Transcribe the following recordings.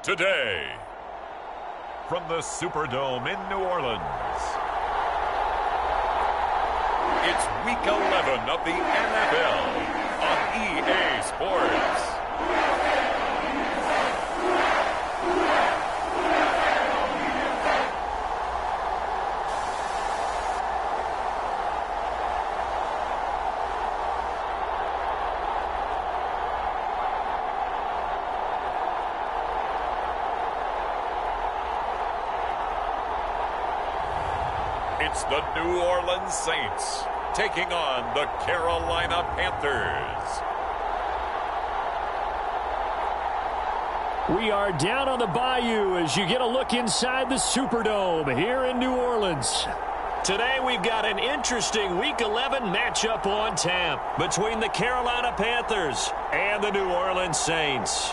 today. From the Superdome in New Orleans, it's Week 11 of the NFL on EA Sports. It's the New Orleans Saints taking on the Carolina Panthers. We are down on the bayou as you get a look inside the Superdome here in New Orleans. Today we've got an interesting Week 11 matchup on tap between the Carolina Panthers and the New Orleans Saints.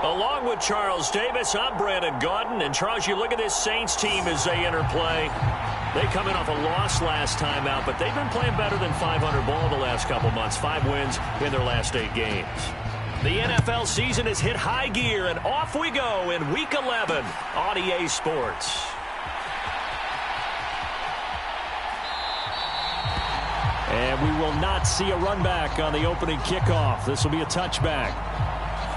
Along with Charles Davis, I'm Brandon Gaudin. And Charles, you look at this Saints team as they enter play. They come in off a loss last time out, but they've been playing better than 500 ball the last couple months. 5 wins in their last 8 games. The NFL season has hit high gear, and off we go in Week 11 on EA Sports. And we will not see a run back on the opening kickoff. This will be a touchback.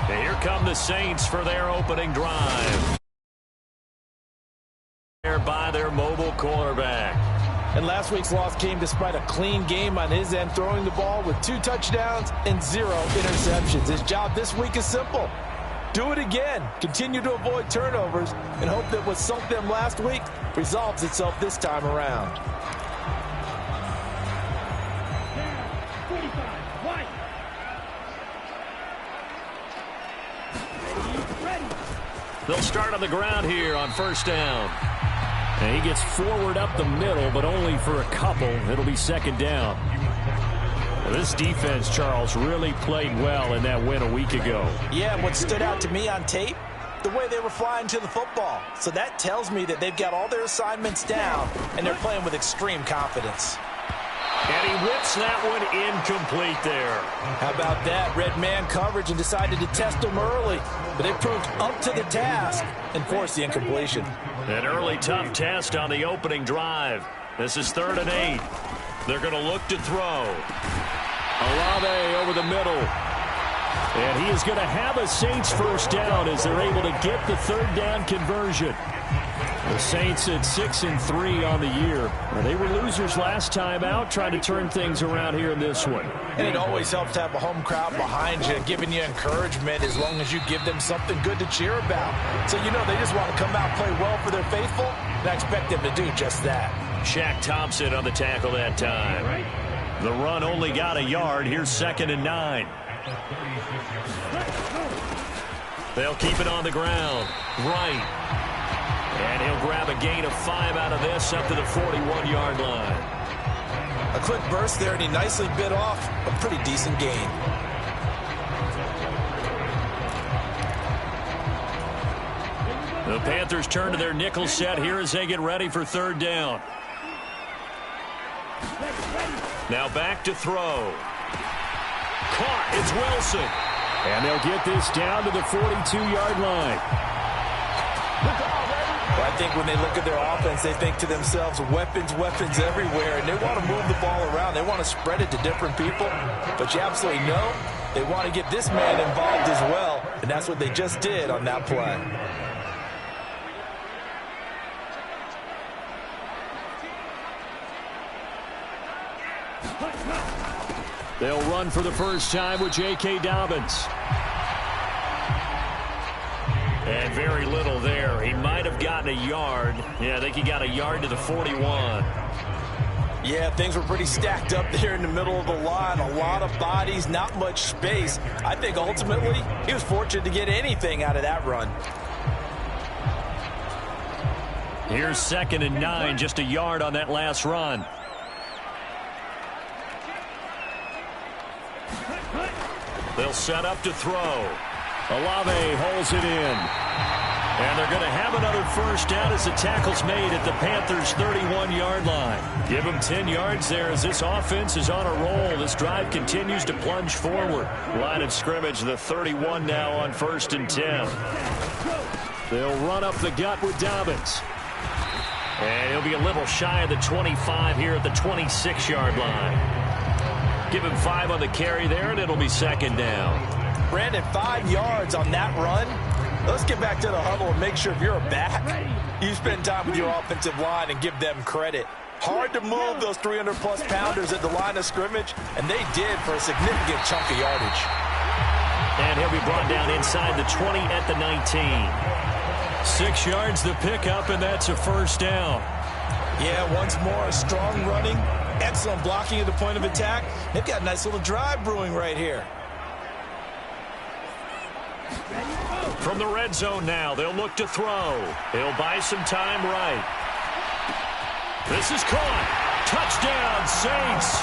And here come the Saints for their opening drive. By their mobile quarterback. And last week's loss came despite a clean game on his end, throwing the ball with 2 touchdowns and 0 interceptions. His job this week is simple. Do it again. Continue to avoid turnovers and hope that what sunk them last week resolves itself this time around. They'll start on the ground here on first down. And he gets forward up the middle, but only for a couple. It'll be second down. Well, this defense, Charles, really played well in that win a week ago. Yeah, and what stood out to me on tape, the way they were flying to the football. So that tells me that they've got all their assignments down, and they're playing with extreme confidence. And he whips that one incomplete there. How about that? Red man coverage and decided to test them early. But they proved up to the task and forced the incompletion. An early tough test on the opening drive. This is 3rd and 8. They're going to look to throw. Olave over the middle. And he is going to have a Saints first down as they're able to get the 3rd down conversion. The Saints at 6-3 on the year. They were losers last time out, trying to turn things around here in this one. And it always helps to have a home crowd behind you, giving you encouragement as long as you give them something good to cheer about. So, you know, they just want to come out and play well for their faithful, and I expect them to do just that. Shaq Thompson on the tackle that time. The run only got a yard. Here's 2nd and 9. They'll keep it on the ground. Right. And he'll grab a gain of 5 out of this up to the 41-yard line. A quick burst there, and he nicely bit off a pretty decent gain. The Panthers turn to their nickel set here as they get ready for 3rd down. Now back to throw. Caught. It's Wilson. And they'll get this down to the 42-yard line. I think when they look at their offense, they think to themselves, weapons, weapons everywhere, and they want to move the ball around. They want to spread it to different people, but you absolutely know they want to get this man involved as well, and that's what they just did on that play. They'll run for the first time with J.K. Dobbins. And very little there. He might have gotten a yard. Yeah, I think he got a yard to the 41. Yeah, things were pretty stacked up there in the middle of the line. A lot of bodies, not much space. I think ultimately he was fortunate to get anything out of that run. Here's 2nd and 9, just a yard on that last run. They'll set up to throw. Olave holds it in. And they're going to have another first down as the tackle's made at the Panthers' 31-yard line. Give them 10 yards there as this offense is on a roll. This drive continues to plunge forward. Line of scrimmage, the 31 now on 1st and 10. They'll run up the gut with Dobbins. And he'll be a little shy of the 25 here at the 26-yard line. Give him 5 on the carry there, and it'll be 2nd down. Brandon, 5 yards on that run. Let's get back to the huddle and make sure if you're a back, you spend time with your offensive line and give them credit. Hard to move those 300-plus pounders at the line of scrimmage, and they did for a significant chunk of yardage. And he'll be brought down inside the 20 at the 19. 6 yards the pickup, and that's a first down. Yeah, once more, strong running, excellent blocking at the point of attack. They've got a nice little drive brewing right here. From the red zone now, they'll look to throw. He'll buy some time right. This is caught. Touchdown, Saints.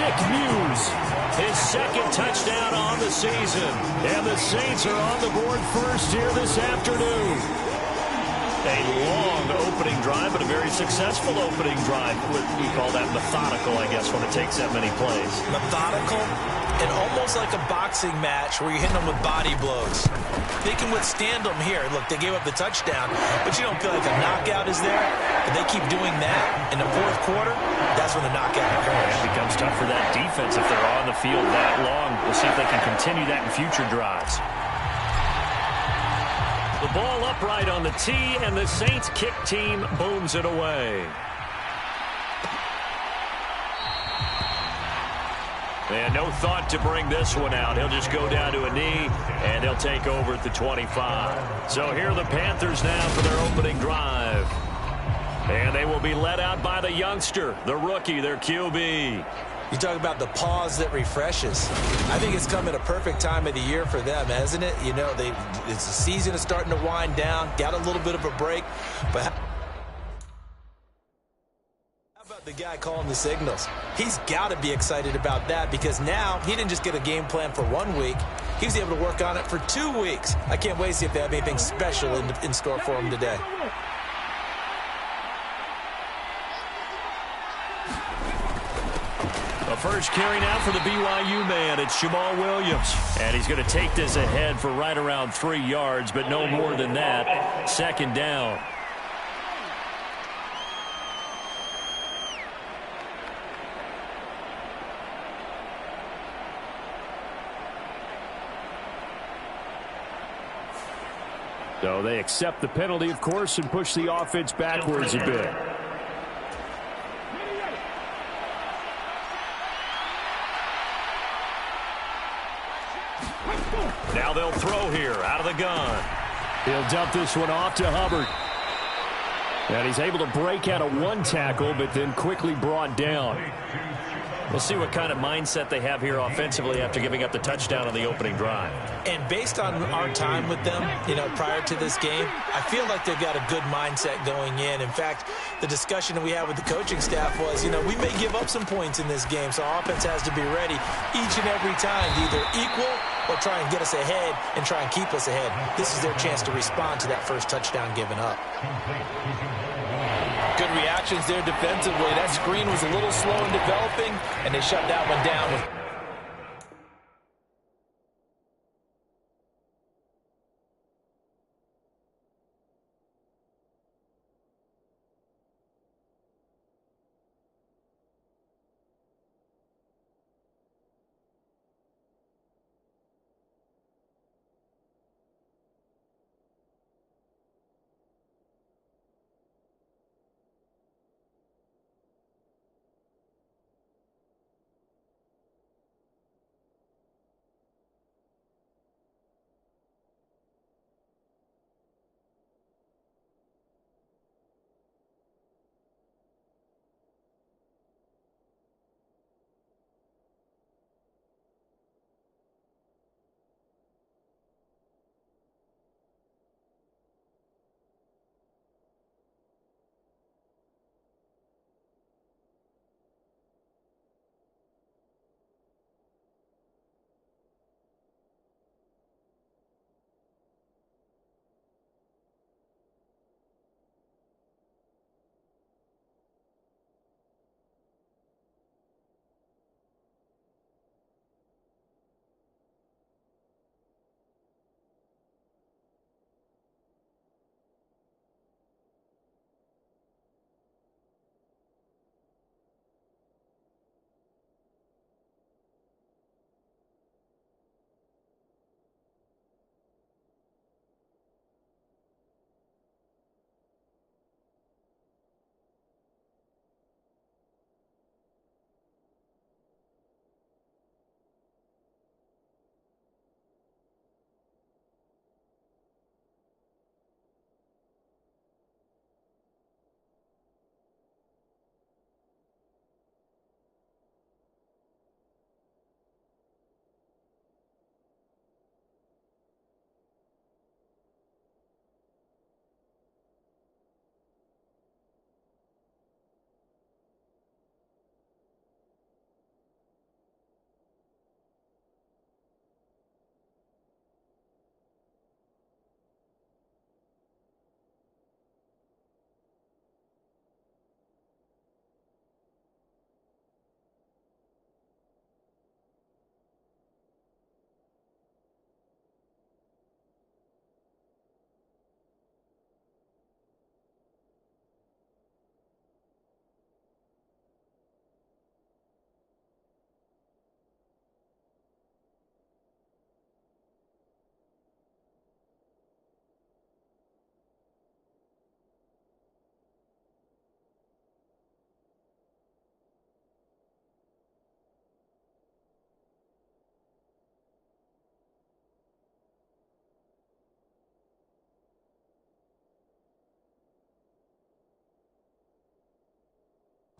Nick Muse, his 2nd touchdown on the season. And the Saints are on the board first here this afternoon. A long opening drive, but a very successful opening drive. We call that methodical, I guess, when it takes that many plays. Methodical and almost like a boxing match where you're hitting them with body blows. They can withstand them here. Look, they gave up the touchdown, but you don't feel like a knockout is there. But they keep doing that in the 4th quarter. That's when the knockout occurs. It becomes tough for that defense if they're on the field that long. We'll see if they can continue that in future drives. The ball upright on the tee, and the Saints kick team booms it away. And no thought to bring this one out. He'll just go down to a knee, and he'll take over at the 25. So here are the Panthers now for their opening drive. And they will be led out by the youngster, the rookie, their QB. You talk about the pause that refreshes. I think it's come at a perfect time of the year for them, hasn't it? You know, it's the season is starting to wind down, got a little bit of a break. But how about the guy calling the signals? He's got to be excited about that because now he didn't just get a game plan for 1 week. He was able to work on it for 2 weeks. I can't wait to see if they have anything special in store for him today. The first carry now for the BYU man. It's Jamal Williams. And he's going to take this ahead for right around 3 yards, but no more than that. 2nd down. So they accept the penalty, of course, and push the offense backwards a bit. Now they'll throw here out of the gun. He'll dump this one off to Hubbard. And he's able to break out of 1 tackle, but then quickly brought down. We'll see what kind of mindset they have here offensively after giving up the touchdown on the opening drive. And based on our time with them, you know, prior to this game, I feel like they've got a good mindset going in. In fact, the discussion that we had with the coaching staff was, you know, we may give up some points in this game, so our offense has to be ready each and every time to either equal or try and get us ahead and try and keep us ahead. This is their chance to respond to that first touchdown given up. Good reactions there defensively. That screen was a little slow in developing, and they shut that one down.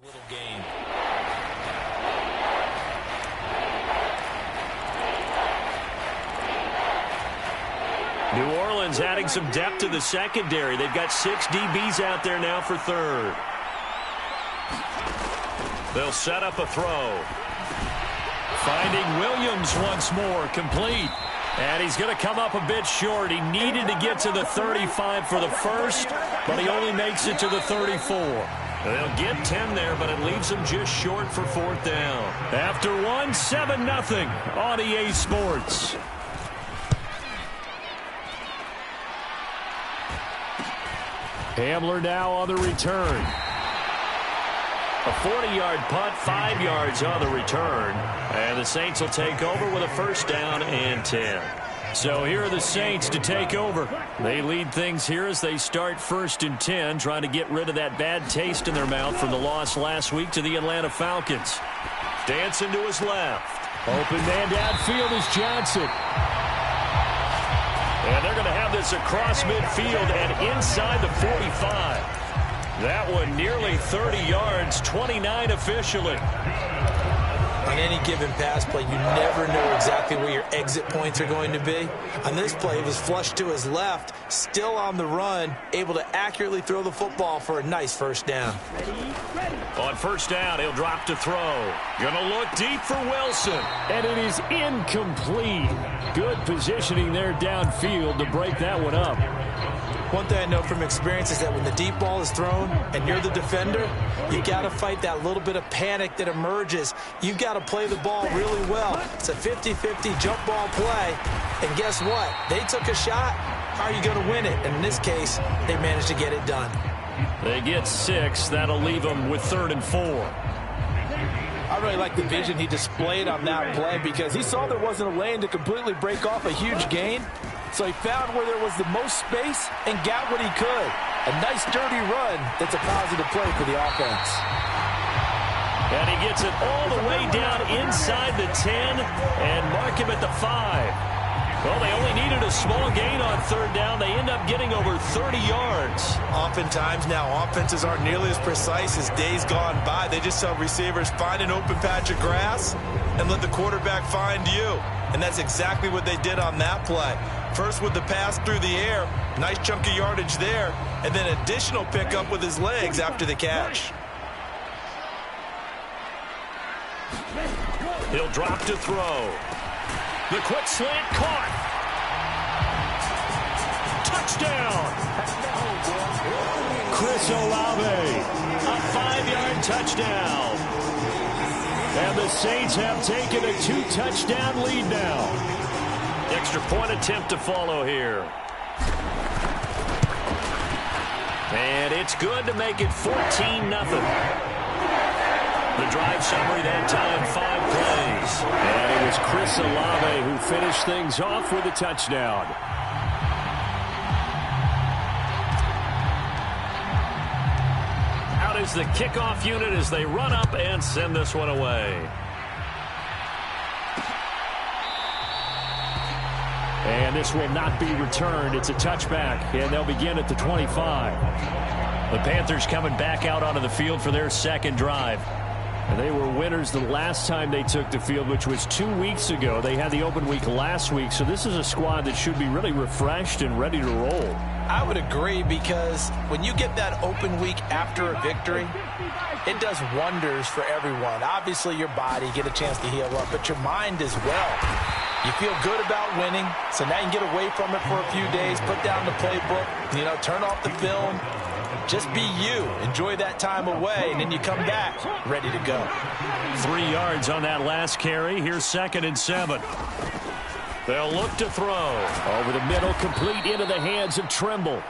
Little game. New Orleans adding some depth to the secondary. They've got 6 DBs out there now for third. They'll set up a throw. Finding Williams once more, complete. And he's going to come up a bit short. He needed to get to the 35 for the first, but he only makes it to the 34. They'll get 10 there, but it leaves them just short for fourth down. After one, 7-0 on EA Sports. Hamler now on the return. A 40-yard punt, 5 yards on the return. And the Saints will take over with a first down and 10. So here are the Saints to take over. They lead things here as they start first and 10, trying to get rid of that bad taste in their mouth from the loss last week to the Atlanta Falcons. Dancing to his left. Open man downfield is Johnson. And they're going to have this across midfield and inside the 45. That one nearly 30 yards, 29 officially. On any given pass play, you never know exactly where your exit points are going to be. On this play, it was flushed to his left, still on the run, able to accurately throw the football for a nice first down. On first down, he'll drop to throw. Gonna look deep for Wilson. And it is incomplete. Good positioning there downfield to break that one up. One thing I know from experience is that when the deep ball is thrown and you're the defender, you got to fight that little bit of panic that emerges. You've got to play the ball really well. It's a 50-50 jump ball play. And guess what? They took a shot. How are you going to win it? And in this case, they managed to get it done. They get 6. That'll leave them with 3rd and 4. I really like the vision he displayed on that play because he saw there wasn't a lane to completely break off a huge gain. So he found where there was the most space and got what he could. A nice, dirty run that's a positive play for the offense. And he gets it all the way down inside the 10 and mark him at the 5. Well, they only needed a small gain on 3rd down. They end up getting over 30 yards. Oftentimes now, offenses aren't nearly as precise as days gone by. They just tell receivers, find an open patch of grass and let the quarterback find you. And that's exactly what they did on that play. First with the pass through the air, nice chunk of yardage there, and then additional pickup with his legs after the catch. He'll drop to throw. The quick slant caught. Touchdown. Chris Olave. A 5-yard touchdown. And the Saints have taken a 2-touchdown lead now. Extra point attempt to follow here. And it's good to make it 14-0. The drive summary that time, 5 plays. And it was Chris Olave who finished things off with a touchdown. Out is the kickoff unit as they run up and send this one away. And this will not be returned. It's a touchback, and they'll begin at the 25. The Panthers coming back out onto the field for their second drive. And they were winners the last time they took the field, which was 2 weeks ago. They had the open week last week, so this is a squad that should be really refreshed and ready to roll. I would agree because when you get that open week after a victory, it does wonders for everyone. Obviously, your body, get a chance to heal up, but your mind as well. You feel good about winning, so now you can get away from it for a few days, put down the playbook, turn off the film. Just be you. Enjoy that time away, and then you come back ready to go. 3 yards on that last carry. Here's 2nd and 7. They'll look to throw. Over the middle, complete into the hands of Trimble.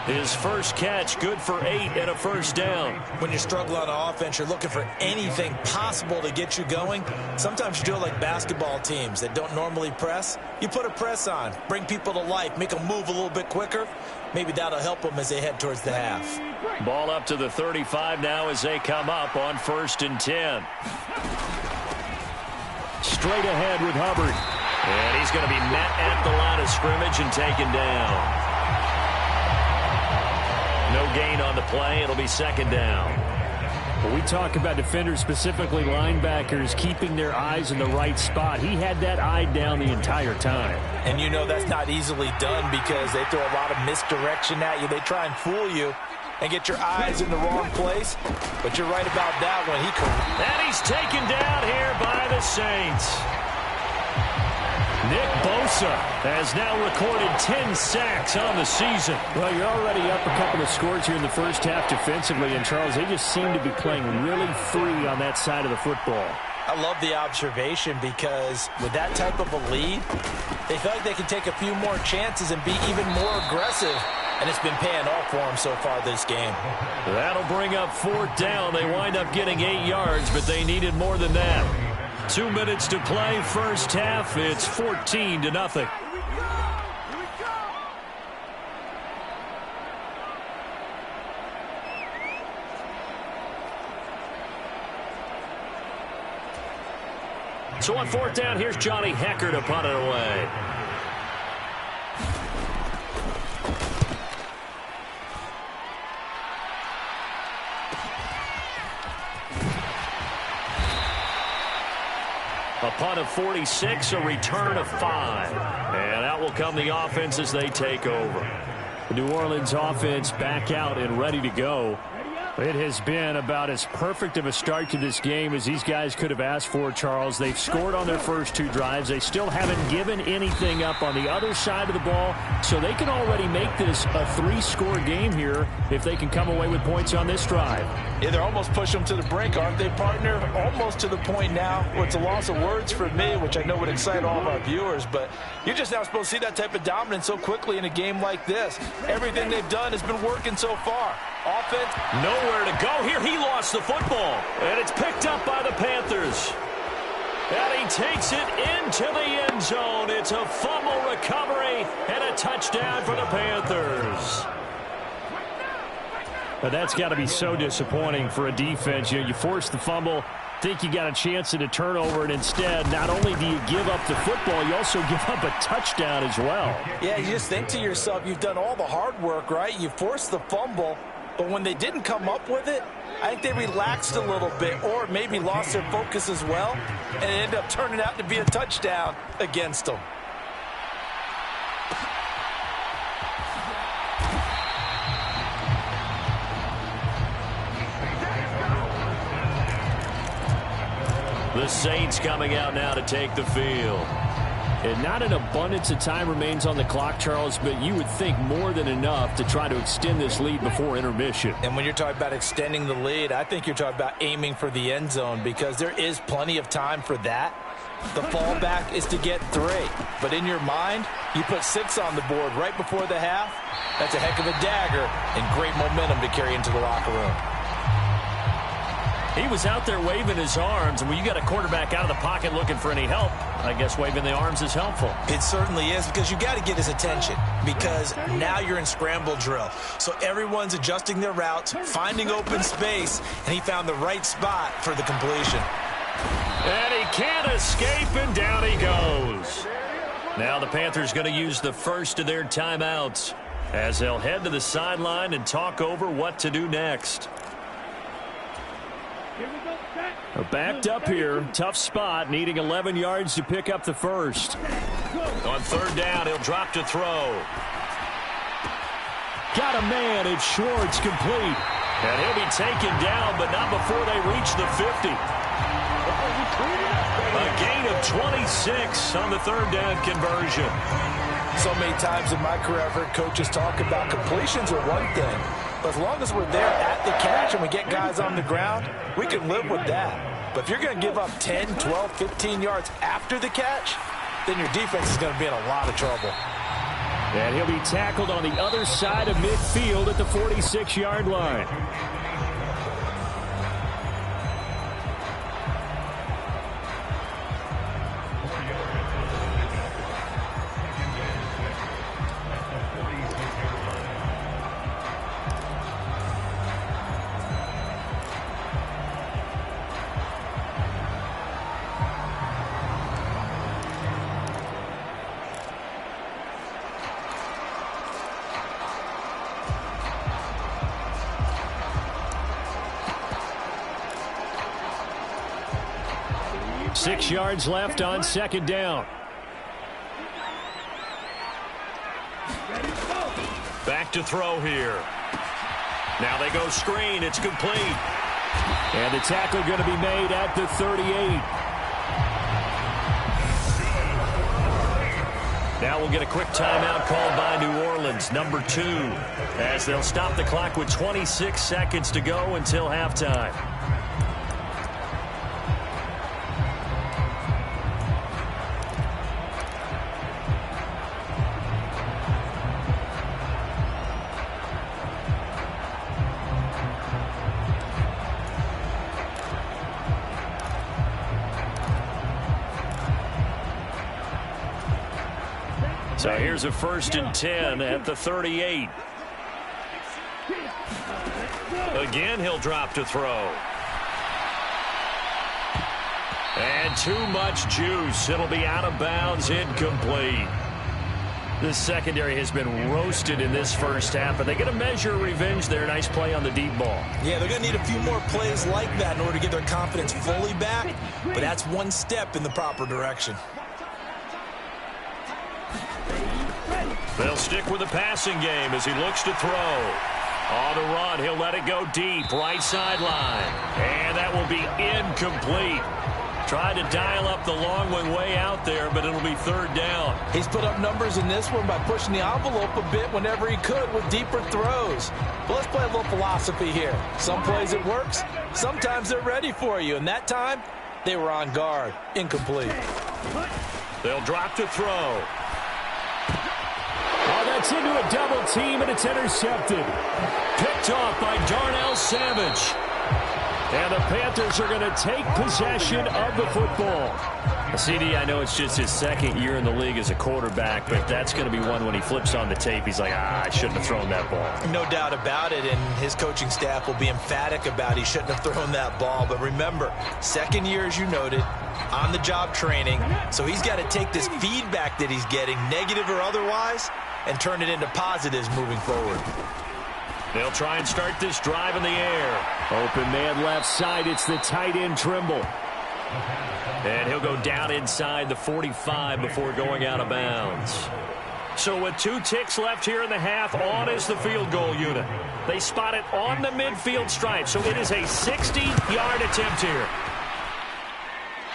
His first catch, good for 8 and a first down. When you struggle on offense, you're looking for anything possible to get you going. Sometimes you do it like basketball teams that don't normally press. You put a press on, bring people to life, make them move a little bit quicker. Maybe that'll help them as they head towards the half. Ball up to the 35 now as they come up on 1st and 10. Straight ahead with Hubbard. And he's going to be met at the line of scrimmage and taken down. No gain on the play. It'll be 2nd down. When we talk about defenders, specifically linebackers, keeping their eyes in the right spot, he had that eye down the entire time. And you know that's not easily done because they throw a lot of misdirection at you. They try and fool you and get your eyes in the wrong place. But you're right about that one. And he's taken down here by the Saints. Nick Bosa has now recorded 10 sacks on the season. Well, you're already up a couple of scores here in the first half defensively, and Charles, they just seem to be playing really free on that side of the football. I love the observation because with that type of a lead, they feel like they can take a few more chances and be even more aggressive, and it's been paying off for them so far this game. That'll bring up 4th down. They wind up getting 8 yards, but they needed more than that. 2 minutes to play, first half. It's 14-0. So on 4th down, here's Johnny Hecker to punt it away. A punt of 46, a return of 5. And out will come the offense as they take over. The New Orleans offense back out and ready to go. It has been about as perfect of a start to this game as these guys could have asked for, Charles. They've scored on their first 2 drives. They still haven't given anything up on the other side of the ball, so they can already make this a 3-score game here if they can come away with points on this drive. Yeah, they're almost pushing them to the brink, aren't they, partner? Almost to the point now where it's a loss of words for me, which I know would excite all of our viewers, but you're just now supposed to see that type of dominance so quickly in a game like this. Everything they've done has been working so far. Offense. Nowhere to go here. He lost the football, and it's picked up by the Panthers. And he takes it into the end zone. It's a fumble recovery and a touchdown for the Panthers. But that's got to be so disappointing for a defense. You force the fumble, think you got a chance at a turnover, and instead, not only do you give up the football, you also give up a touchdown as well. Yeah, you just think to yourself, you've done all the hard work, right? You forced the fumble, but when they didn't come up with it, I think they relaxed a little bit or maybe lost their focus as well, and it ended up turning out to be a touchdown against them. The Saints coming out now to take the field. And not an abundance of time remains on the clock, Charles, but you would think more than enough to try to extend this lead before intermission. And when you're talking about extending the lead, I think you're talking about aiming for the end zone because there is plenty of time for that. The fallback is to get 3. But in your mind, you put 6 on the board right before the half. That's a heck of a dagger and great momentum to carry into the locker room. He was out there waving his arms, and when you got a quarterback out of the pocket looking for any help, I guess waving the arms is helpful. It certainly is because you got to get his attention because now you're in scramble drill. So everyone's adjusting their routes, finding open space, and he found the right spot for the completion. And he can't escape, and down he goes. Now the Panthers going to use the first of their timeouts as they'll head to the sideline and talk over what to do next. Backed up here, tough spot, needing 11 yards to pick up the first. On 3rd down, he'll drop to throw. Got a man, it's Schwartz, complete. And he'll be taken down, but not before they reach the 50. A gain of 26 on the 3rd down conversion. So many times in my career, I've heard coaches talk about completions are one thing. But as long as we're there at the catch and we get guys on the ground, we can live with that. But if you're going to give up 10, 12, 15 yards after the catch, then your defense is going to be in a lot of trouble. And he'll be tackled on the other side of midfield at the 46-yard line. 6 yards left on second down. Back to throw here. Now they go screen. It's complete. And the tackle going to be made at the 38. Now we'll get a quick timeout called by New Orleans, number 2, as they'll stop the clock with 26 seconds to go until halftime. So here's a 1st and 10 at the 38. Again, he'll drop to throw. And too much juice. It'll be out of bounds, incomplete. The secondary has been roasted in this first half, but they get a measure of revenge there. Nice play on the deep ball. Yeah, they're going to need a few more plays like that in order to get their confidence fully back, but that's one step in the proper direction. They'll stick with the passing game as he looks to throw. On the run, he'll let it go deep, right sideline. And that will be incomplete. Tried to dial up the long one way out there, but it'll be 3rd down. He's put up numbers in this one by pushing the envelope a bit whenever he could with deeper throws. But let's play a little philosophy here. Some plays it works, sometimes they're ready for you. And that time, they were on guard. Incomplete. They'll drop to throw. Oh, that's into a double team, and it's intercepted. Picked off by Darnell Savage. And the Panthers are going to take possession of the football. CD, I know it's just his 2nd year in the league as a quarterback, but that's going to be one when he flips on the tape. He's like, I shouldn't have thrown that ball. No doubt about it, and his coaching staff will be emphatic about he shouldn't have thrown that ball. But remember, 2nd year, as you noted, on-the-job training. So he's got to take this feedback that he's getting, negative or otherwise, and turn it into positives moving forward. They'll try and start this drive in the air. Open man left side. It's the tight end Trimble. And he'll go down inside the 45 before going out of bounds. So with 2 ticks left here in the half, on is the field goal unit. They spot it on the midfield stripe, so it is a 60-yard attempt here.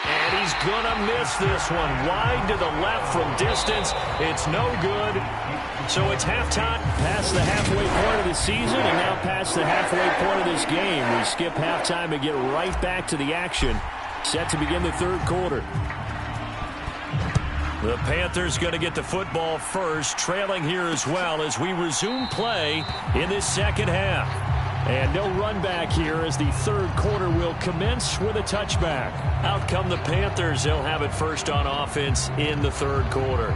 And he's going to miss this one. Wide to the left from distance. It's no good. So it's halftime. Past the halfway point of the season and now past the halfway point of this game. We skip halftime and get right back to the action. Set to begin the 3rd quarter. The Panthers going to get the football first, trailing here as well as we resume play in this 2nd half. And no run back here as the 3rd quarter will commence with a touchback. Out come the Panthers. They'll have it first on offense in the 3rd quarter.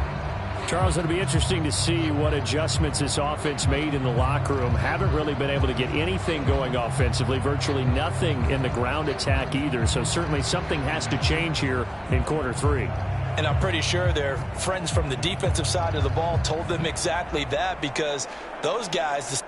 Charles, it'll be interesting to see what adjustments this offense made in the locker room. Haven't really been able to get anything going offensively, virtually nothing in the ground attack either. So certainly something has to change here in quarter 3. And I'm pretty sure their friends from the defensive side of the ball told them exactly that, because those guys...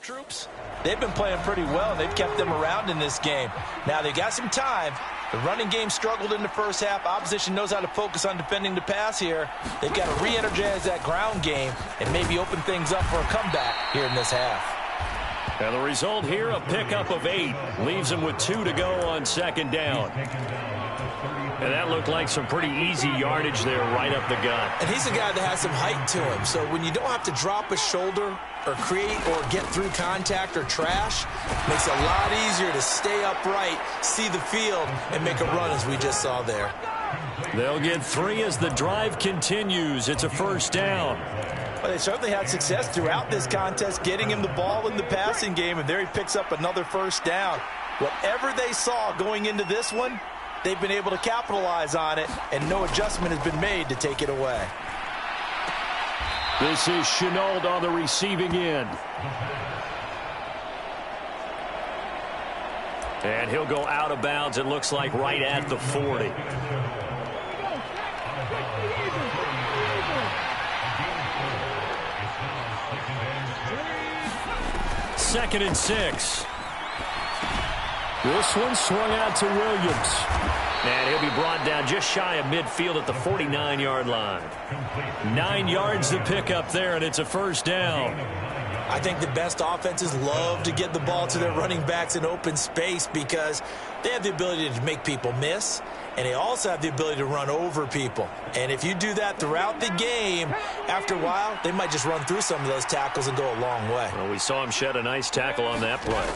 Troops, they've been playing pretty well. They've kept them around in this game. Now, they've got some time. The running game struggled in the first half. Opposition knows how to focus on defending the pass here. They've got to re-energize that ground game and maybe open things up for a comeback here in this half. And the result here, a pickup of 8. Leaves him with 2 to go on second down. And that looked like some pretty easy yardage there right up the gut. And he's a guy that has some height to him. So when you don't have to drop a shoulder or create or get through contact or trash, makes it a lot easier to stay upright, see the field, and make a run as we just saw there. They'll get 3 as the drive continues. It's a first down. Well, they certainly had success throughout this contest, getting him the ball in the passing game, and there he picks up another first down. Whatever they saw going into this one, they've been able to capitalize on it, and no adjustment has been made to take it away. This is Chenault on the receiving end. And he'll go out of bounds, it looks like, right at the 40. Second and 6. This one swung out to Williams. And he'll be brought down just shy of midfield at the 49-yard line. 9 yards to pick up there, and it's a first down. I think the best offenses love to get the ball to their running backs in open space because they have the ability to make people miss, and they also have the ability to run over people. And if you do that throughout the game, after a while, they might just run through some of those tackles and go a long way. Well, we saw him shed a nice tackle on that play.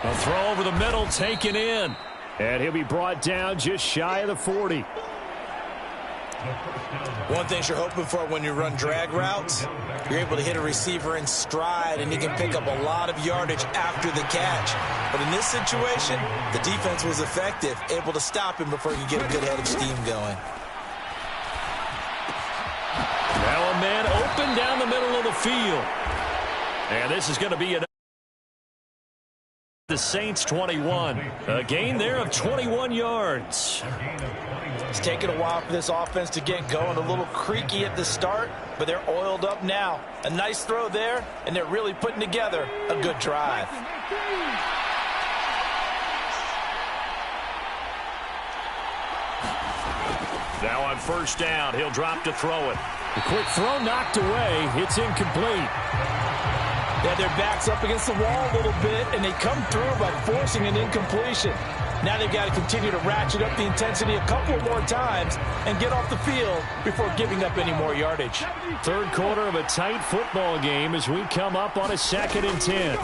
A throw over the middle taken in. And he'll be brought down just shy of the 40. One thing you're hoping for when you run drag routes, you're able to hit a receiver in stride, and he can pick up a lot of yardage after the catch. But in this situation, the defense was effective, able to stop him before he could get a good head of steam going. Now a man open down the middle of the field. And this is going to be the Saints 21. A gain there of 21 yards. It's taken a while for this offense to get going. A little creaky at the start, but they're oiled up now. A nice throw there, and they're really putting together a good drive. Now on first down, he'll drop to throw it. The quick throw knocked away. It's incomplete. Yeah, their backs up against the wall a little bit, and they come through by forcing an incompletion. Now they've got to continue to ratchet up the intensity a couple more times and get off the field before giving up any more yardage. Third quarter of a tight football game as we come up on a 2nd and 10.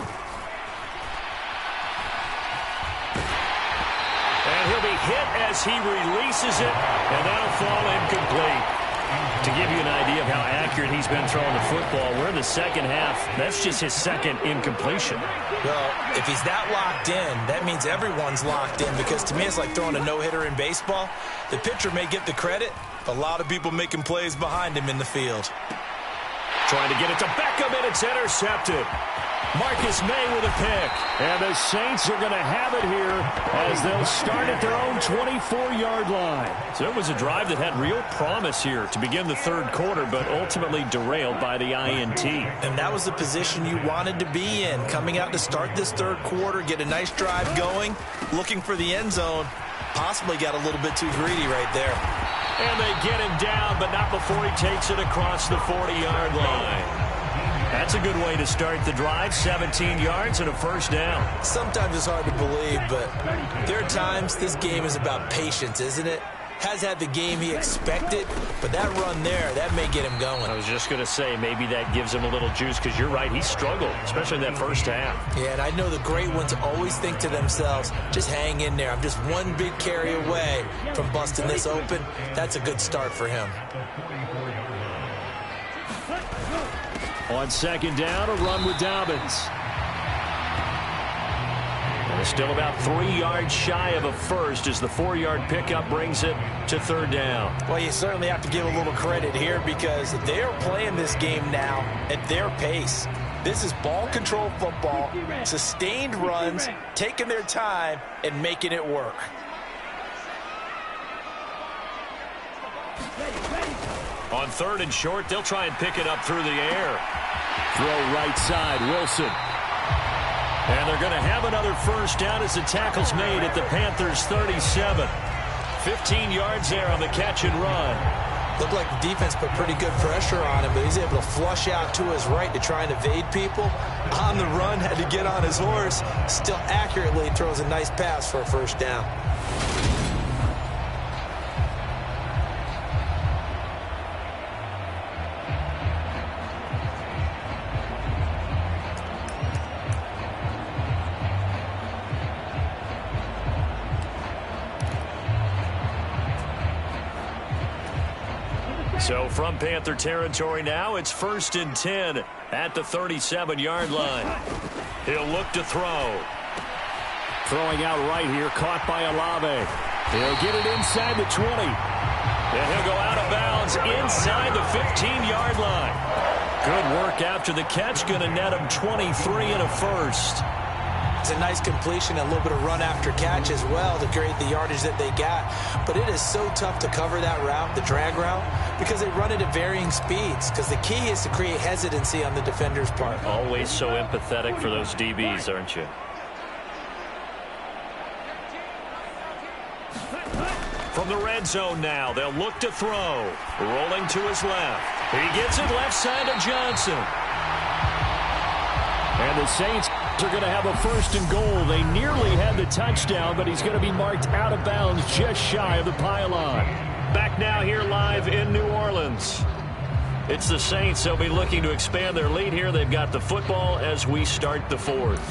And he'll be hit as he releases it, and that'll fall incomplete. To give you an idea of how accurate he's been throwing the football, we're in the second half. That's just his second incompletion. Well, if he's that locked in, that means everyone's locked in, because to me it's like throwing a no-hitter in baseball. The pitcher may get the credit, a lot of people making plays behind him in the field. Trying to get it to Beckham, and it's intercepted. Marcus May with a pick. And the Saints are going to have it here as they'll start at their own 24-yard line. So it was a drive that had real promise here to begin the third quarter, but ultimately derailed by the INT. And that was the position you wanted to be in, coming out to start this third quarter, get a nice drive going, looking for the end zone. Possibly got a little bit too greedy right there. And they get him down, but not before he takes it across the 40-yard line. That's a good way to start the drive. 17 yards and a first down. Sometimes it's hard to believe, but there are times this game is about patience, isn't it? Has had the game he expected, but that run there, that may get him going. I was just going to say, maybe that gives him a little juice, because you're right, he struggled, especially in that first half. Yeah, and I know the great ones always think to themselves, just hang in there. I'm just one big carry away from busting this open. That's a good start for him. On second down, a run with Dobbins. And it's still about 3 yards shy of a first as the 4-yard pickup brings it to third down. Well, you certainly have to give a little credit here, because they're playing this game now at their pace. This is ball control football, sustained runs, taking their time and making it work. On third and short, they'll try and pick it up through the air. Throw right side, Wilson. And they're going to have another first down as the tackle's made at the Panthers' 37. 15 yards there on the catch and run. Looked like the defense put pretty good pressure on him, but he's able to flush out to his right to try and evade people. On the run, had to get on his horse. Still accurately throws a nice pass for a first down. So from Panther territory now, it's 1st and 10 at the 37-yard line. He'll look to throw. Throwing out right here, caught by Olave. He'll get it inside the 20. And he'll go out of bounds inside the 15-yard line. Good work after the catch, going to net him 23 and a first. It's a nice completion and a little bit of run after catch as well to create the yardage that they got. But it is so tough to cover that route, the drag route, because they run it at varying speeds. Because the key is to create hesitancy on the defender's part. Always so empathetic for those DBs, aren't you? From the red zone now, they'll look to throw. Rolling to his left. He gets it left side of Johnson. And the Saints are going to have a 1st and goal. They nearly had the touchdown, but he's going to be marked out of bounds just shy of the pylon. Back now here live in New Orleans. It's the Saints. They'll be looking to expand their lead here. They've got the football as we start the fourth.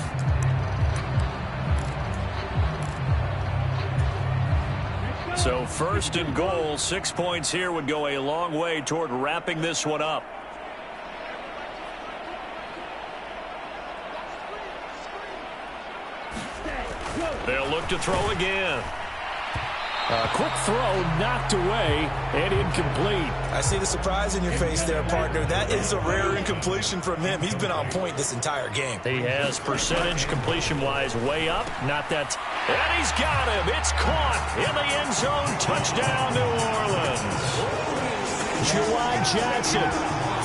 So first and goal, 6 points here would go a long way toward wrapping this one up. They'll look to throw again. A quick throw knocked away and incomplete. I see the surprise in your face there, partner. That is a rare incompletion from him. He's been on point this entire game. He has percentage completion-wise way up. Not that. And he's got him. It's caught in the end zone. Touchdown, New Orleans. Juwan Johnson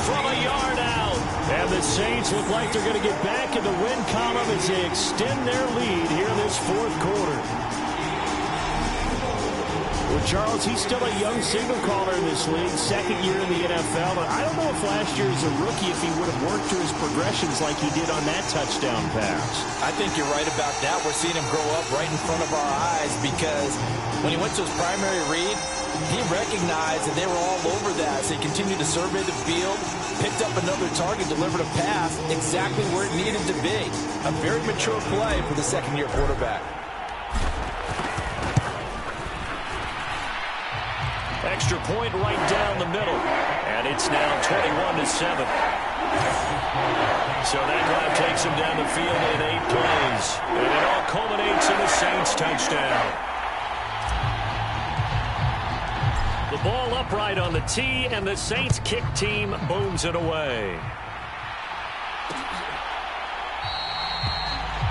From a yard out. And the Saints look like they're going to get back in the win column as they extend their lead here in this fourth quarter. Well, Charles, he's still a young signal caller in this league, second year in the NFL. But I don't know if last year as a rookie, if he would have worked through his progressions like he did on that touchdown pass. I think you're right about that. We're seeing him grow up right in front of our eyes because when he went to his primary read, he recognized that they were all over that. So he continued to survey the field, picked up another target, delivered a pass exactly where it needed to be. A very mature play for the second-year quarterback. Extra point right down the middle. And it's now 21-7. So that drive takes him down the field in 8 plays. And it all culminates in the Saints touchdown. The ball upright on the tee, and the Saints kick team booms it away.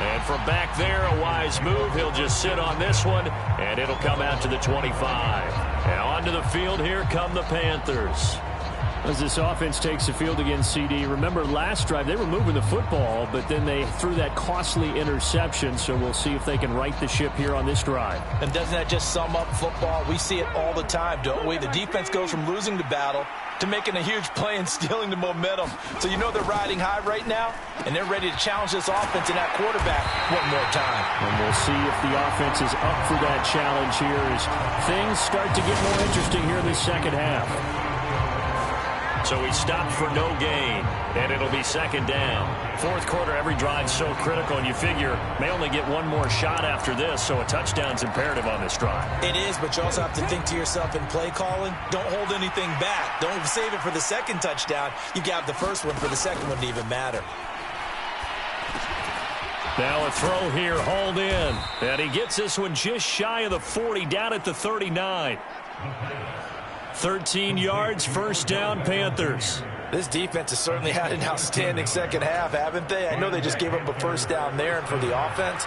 And from back there, a wise move. He'll just sit on this one, and it'll come out to the 25. Now onto the field, here come the Panthers. As this offense takes the field against CD, remember last drive they were moving the football, but then they threw that costly interception, so we'll see if they can right the ship here on this drive. And doesn't that just sum up football? We see it all the time, don't we? The defense goes from losing the battle to making a huge play and stealing the momentum. So you know they're riding high right now, and they're ready to challenge this offense and that quarterback one more time. And we'll see if the offense is up for that challenge here as things start to get more interesting here in the second half. So he stopped for no gain, and it'll be second down. Fourth quarter, every drive's so critical, and you figure may only get one more shot after this, so a touchdown's imperative on this drive. It is, but you also have to think to yourself in play calling, don't hold anything back. Don't save it for the second touchdown. You got the first one for the second one to even matter. Now a throw here, hauled in, and he gets this one just shy of the 40, down at the 39. 13 yards, first down, Panthers. This defense has certainly had an outstanding second half, haven't they? I know they just gave up a first down there, and for the offense,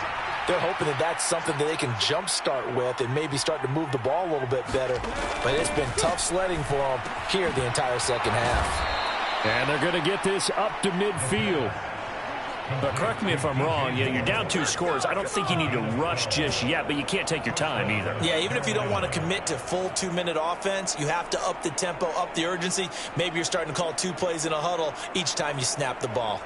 they're hoping that that's something that they can jumpstart with and maybe start to move the ball a little bit better. But it's been tough sledding for them here the entire second half. And they're going to get this up to midfield. But correct me if I'm wrong, you're down 2 scores. I don't think you need to rush just yet, but you can't take your time either. Yeah, even if you don't want to commit to full 2-minute offense, you have to up the tempo, up the urgency. Maybe you're starting to call 2 plays in a huddle each time you snap the ball.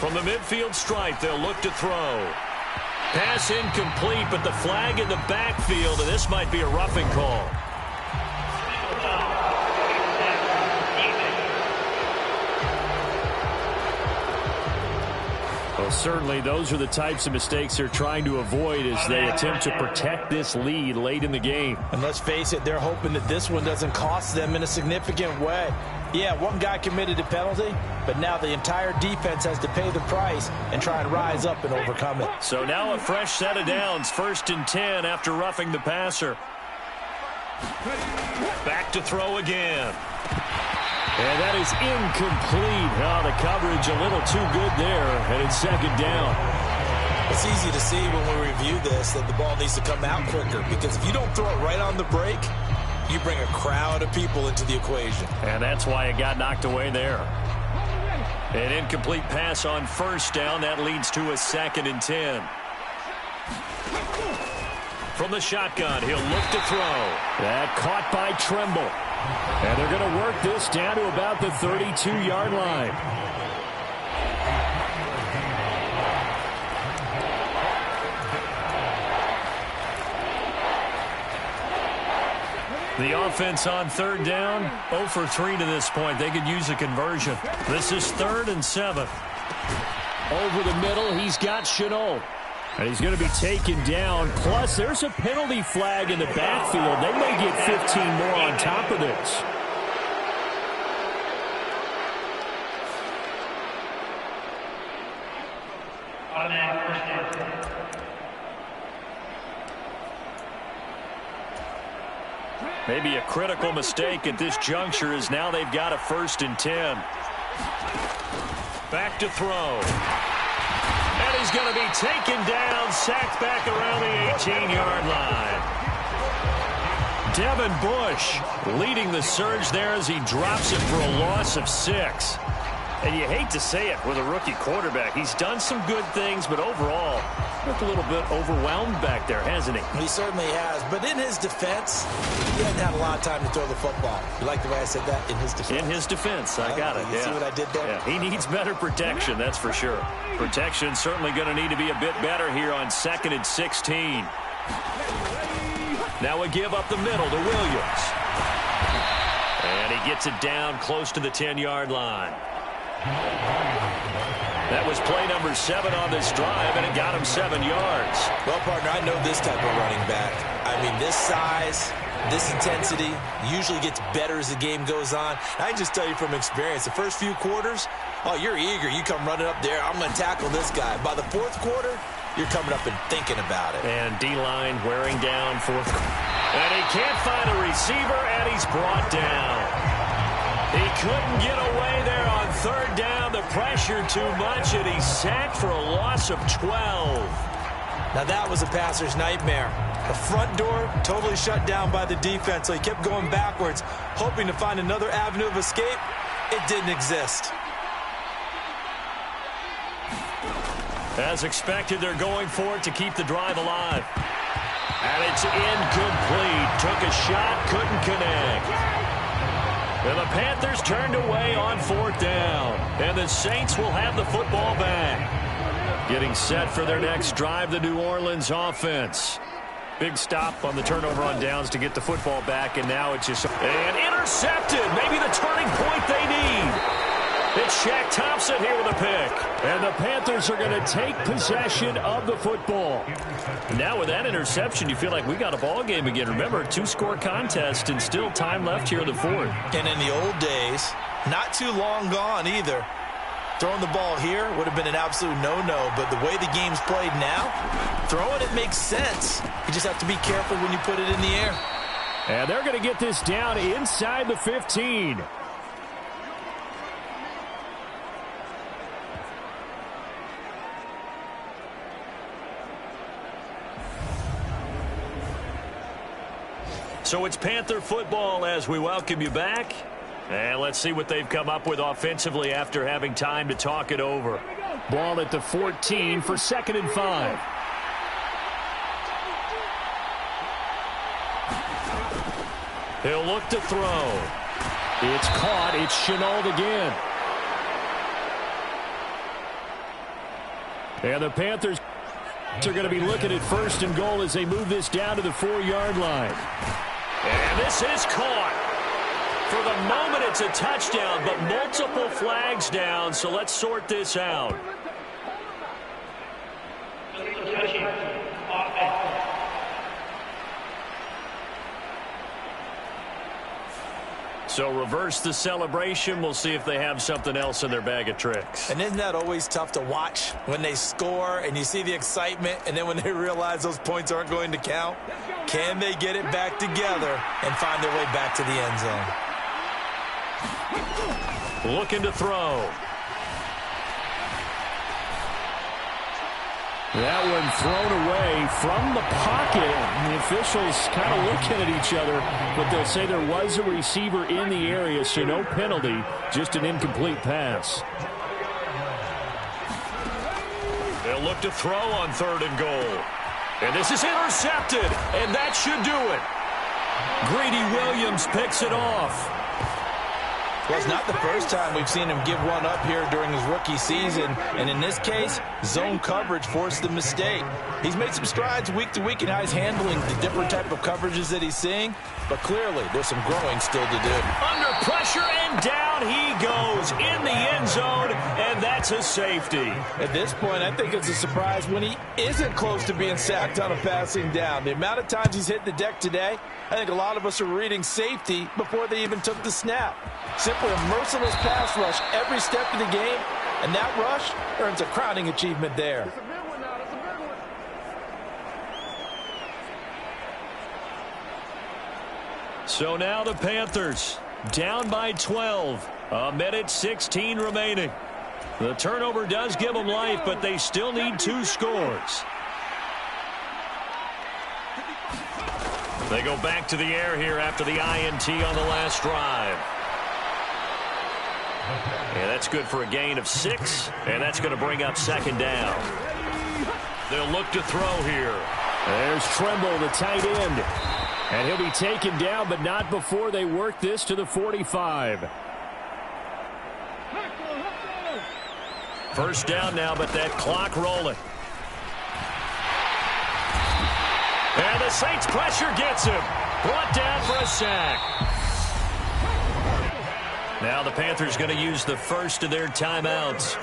From the midfield stripe, they'll look to throw. Pass incomplete, but the flag in the backfield, and this might be a roughing call. Well, certainly those are the types of mistakes they're trying to avoid as they attempt to protect this lead late in the game. And let's face it, they're hoping that this one doesn't cost them in a significant way. Yeah, one guy committed a penalty, but now the entire defense has to pay the price and try and rise up and overcome it. So now a fresh set of downs, 1st and 10 after roughing the passer. Back to throw again. And that is incomplete. Oh, the coverage a little too good there, and it's second down. It's easy to see when we review this that the ball needs to come out quicker, because if you don't throw it right on the break, you bring a crowd of people into the equation. And that's why it got knocked away there. An incomplete pass on first down. That leads to a 2nd and 10. From the shotgun, he'll look to throw. That caught by Tremble. And they're going to work this down to about the 32-yard line. The offense on 3rd down, 0 for 3 to this point. They could use a conversion. This is 3rd and 7. Over the middle, he's got Chenault. And he's going to be taken down. Plus, there's a penalty flag in the backfield. They may get 15 more on top of this. Maybe a critical mistake at this juncture as now they've got a 1st and 10. Back to throw. And he's going to be taken down, sacked back around the 18-yard line. Devin Bush leading the surge there as he drops it for a loss of 6. And you hate to say it with a rookie quarterback. He's done some good things, but overall, looked a little bit overwhelmed back there, hasn't he? He certainly has. But in his defense, he hasn't had a lot of time to throw the football. You like the way I said that? In his defense? In his defense. I got it. You see what I did there? Yeah, he needs better protection, that's for sure. Protection certainly going to need to be a bit better here on 2nd and 16. Now a give up the middle to Williams. And he gets it down close to the 10-yard line. That was play number 7 on this drive, and it got him 7 yards. Well, partner, I know this type of running back. I mean, this size, this intensity usually gets better as the game goes on. I can just tell you from experience, the first few quarters, oh, you're eager. You come running up there, I'm going to tackle this guy. By the 4th quarter, you're coming up and thinking about it. And D-line wearing down 4th. And he can't find a receiver, and he's brought down. He couldn't get away there on 3rd down. The pressure too much, and he's sacked for a loss of 12. Now that was a passer's nightmare. The front door totally shut down by the defense, so he kept going backwards, hoping to find another avenue of escape. It didn't exist. As expected, they're going for it to keep the drive alive. And it's incomplete. Took a shot, couldn't connect. And the Panthers turned away on 4th down. And the Saints will have the football back. Getting set for their next drive, the New Orleans offense. Big stop on the turnover on downs to get the football back, and now it's just... And intercepted! Maybe the turning point they need. It's Shaq Thompson here with a pick. And the Panthers are going to take possession of the football. Now with that interception, you feel like we got a ball game again. Remember, a 2-score contest and still time left here in the 4th. And in the old days, not too long gone either. Throwing the ball here would have been an absolute no-no, but the way the game's played now, throwing it makes sense. You just have to be careful when you put it in the air. And they're going to get this down inside the 15. So it's Panther football as we welcome you back. And let's see what they've come up with offensively after having time to talk it over. Ball at the 14 for 2nd and 5. He'll look to throw. It's caught. It's Chenault again. And the Panthers are going to be looking at 1st and goal as they move this down to the 4-yard line. And this is caught. For the moment, it's a touchdown, but multiple flags down, so let's sort this out. So reverse the celebration. We'll see if they have something else in their bag of tricks. And isn't that always tough to watch when they score and you see the excitement, and then when they realize those points aren't going to count? Can they get it back together and find their way back to the end zone? Looking to throw. That one thrown away from the pocket. The officials kind of looking at each other, but they'll say there was a receiver in the area, so no penalty, just an incomplete pass. They'll look to throw on 3rd and goal. And this is intercepted, and that should do it. Greedy Williams picks it off. Well, it's not the first time we've seen him give one up here during his rookie season. And in this case, zone coverage forced the mistake. He's made some strides week to week in how he's handling the different type of coverages that he's seeing. But clearly, there's some growing still to do. Under pressure, and down he goes in the end zone. And that That's a safety. At this point, I think it's a surprise when he isn't close to being sacked on a passing down. The amount of times he's hit the deck today, I think a lot of us are reading safety before they even took the snap. Simply a merciless pass rush every step of the game, and that rush earns a crowning achievement there. So now the Panthers down by 12. A minute 16 remaining. The turnover does give them life, but they still need 2 scores. They go back to the air here after the INT on the last drive. And that's good for a gain of 6, and that's going to bring up second down. They'll look to throw here. There's Tremble, the tight end. And he'll be taken down, but not before they work this to the 45. First down now, but that clock rolling. And the Saints pressure gets him. Brought down for a sack. Now the Panthers going to use the first of their timeouts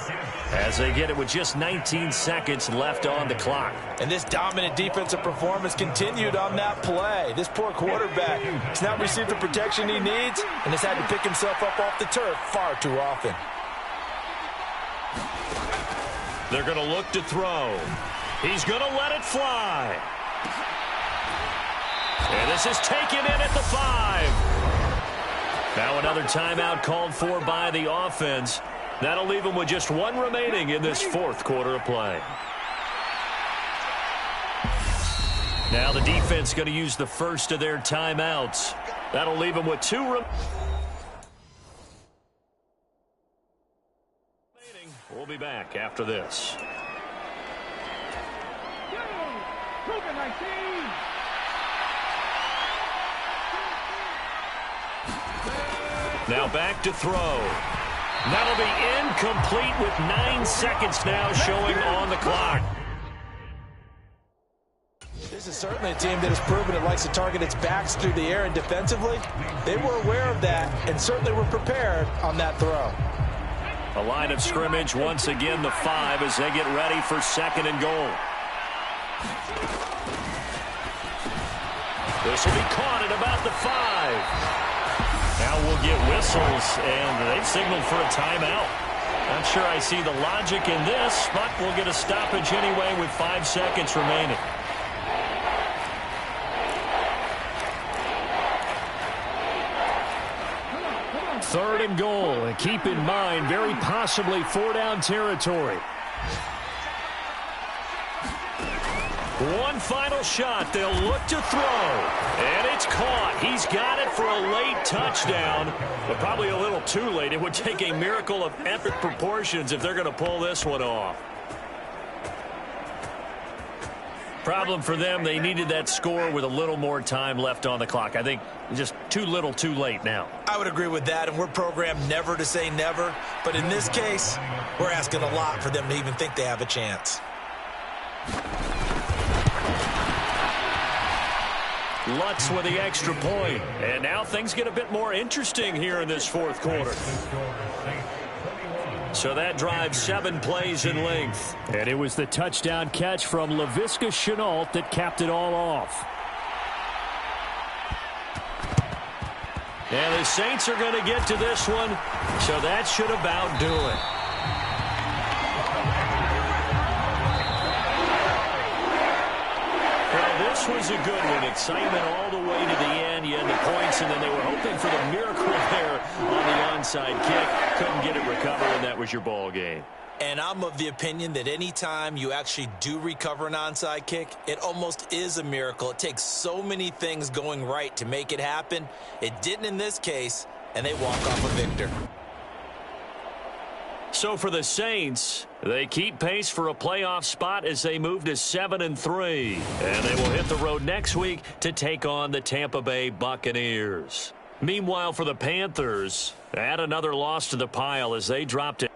as they get it with just 19 seconds left on the clock. And this dominant defensive performance continued on that play. This poor quarterback has not received the protection he needs and has had to pick himself up off the turf far too often. They're going to look to throw. He's going to let it fly. And this is taken in at the 5. Now another timeout called for by the offense. That'll leave them with just 1 remaining in this 4th quarter of play. Now the defense going to use the first of their timeouts. That'll leave them with 2 remaining. We'll be back after this. Now back to throw. That'll be incomplete with 9 seconds now showing on the clock. This is certainly a team that has proven it likes to target its backs through the air and defensively. They were aware of that and certainly were prepared on that throw. A line of scrimmage once again the 5 as they get ready for 2nd and goal. This will be caught at about the 5. Now we'll get whistles, and they've signaled for a timeout. Not sure I see the logic in this, but we'll get a stoppage anyway with 5 seconds remaining. Third and goal, and keep in mind, very possibly 4-down territory. One final shot. They'll look to throw. And it's caught. He's got it for a late touchdown, but probably a little too late. It would take a miracle of epic proportions if they're going to pull this one off. Problem for them, they needed that score with a little more time left on the clock. I think just too little too late now. I would agree with that, and we're programmed never to say never. But in this case, we're asking a lot for them to even think they have a chance. Lutz with the extra point. And now things get a bit more interesting here in this 4th quarter. So that drive 7 plays in length. And it was the touchdown catch from Laviska Shenault that capped it all off. And the Saints are going to get to this one, so that should about do it. This was a good one. Excitement all the way to the end. You had the points, and then they were hoping for the miracle there on the onside kick. Couldn't get it recovered, and that was your ball game. And I'm of the opinion that any time you actually do recover an onside kick, it almost is a miracle. It takes so many things going right to make it happen. It didn't in this case, and they walk off a victor. So for the Saints, they keep pace for a playoff spot as they move to 7-3. And they will hit the road next week to take on the Tampa Bay Buccaneers. Meanwhile, for the Panthers, add another loss to the pile as they dropped it.